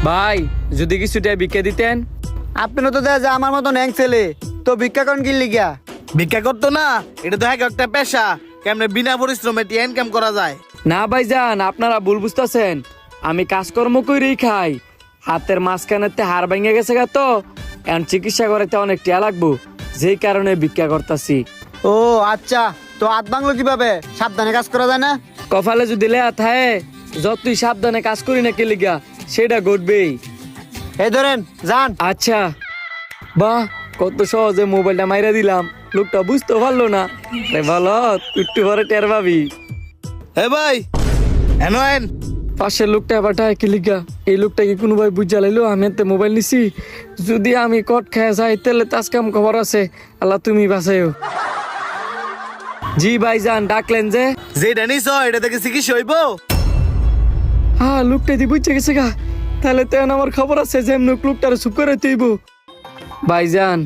ভাই যদি কিছুটা ভিক্ষা দিতেন। আপনারা তো দেখা যায় আমার মতো ন্যাং ছেলে, তো ভিক্ষা করেন কি লিগা? ভিক্ষা করতো না, এটা তো একটা পেশা। কেমনে বিনা পরিশ্রমে ইনকাম করা যায়? না ভাইজান, আপনারা ভুল বুঝতেছেন। আমি কাজকর্ম করেই খাই। হাতের মাঝখানেতে হাড় ভেঙে গেছে গা, তো এখন চিকিৎসা করাতে অনেক টিয়া লাগবো, যেই কারণে ভিক্ষা করতেছি। ও আচ্ছা, তো হাত ভাঙলো কিভাবে? সাবধানে কাজ করা যায় না? কপালে যদি লেয়া থাকে, যতই সাবধানে কাজ করি না কে লিগা, সেটা ঘটবেই। এই ধরেন যান। আচ্ছা, বাহ, কত সহজে মোবাইলটা মাইরা দিলাম, লোকটা বুঝতে পারলো না। আরে বলো, একটু পরে টের পাবি। এ ভাই, এন পাশের লোকটা আবার কি লিগা? এই লোকটা কি কোনো ভাই বুঝা লাইলো আমি এতে মোবাইল নিছি? যদি আমি কট খেয়ে যাই তাহলে তাজ কাম খবর আছে। আল্লাহ তুমি বাঁচাইও। জি ভাইজান, ডাকলেন যে? যেটা নিছ এটা থেকে চিকিৎসা হইব? হ্যাঁ, লোকটা দি বুঝছে গেছে গা। তাহলে তো এখন আমার খবর আছে যে এমন লোকটার চুপ করে তুইব। ভাইজান,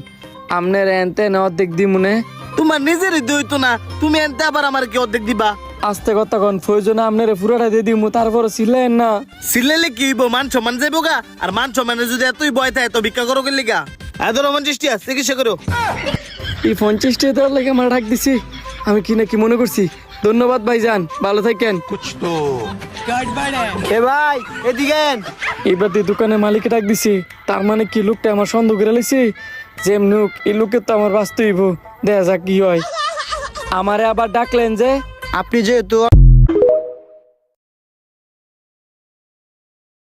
আমনের এনতে না অর্ধেক দি মনে। তোমার নিজেরই দইতো না, তুমি এনতে আবার আমার কি অর্ধেক দিবা? আস্তে কথা কন, প্রয়োজনে আপনারে পুরাটা দিয়ে দিমু, তারপর ছিলেন না। সিলেলে কি হইব? মান সম্মান যাইবো গা। আর মান সম্মানে যদি এতই ভয় থাকে তো ভিক্ষা করো গেলি গা। এত রোমাঞ্চিস চিকিৎসা করো। এই 50 টাকা দেওয়ার লাগে আমার ডাক দিছি, আমি কি না কি মনে করছি। ধন্যবাদ ভাইজান, ভালো থাকেন। এ ভাই এদিকে আন। এবার দিয়ে দোকানের মালিকে ডাক দিছি, তার মানে কি লোকটা আমার সন্দেহ করে লাইছে যে নুক এই লোকের তো আমার বাঁচতে হইব। দেখা যাক কি হয়। আমারে আবার ডাকলেন যে? আপনি যেহেতু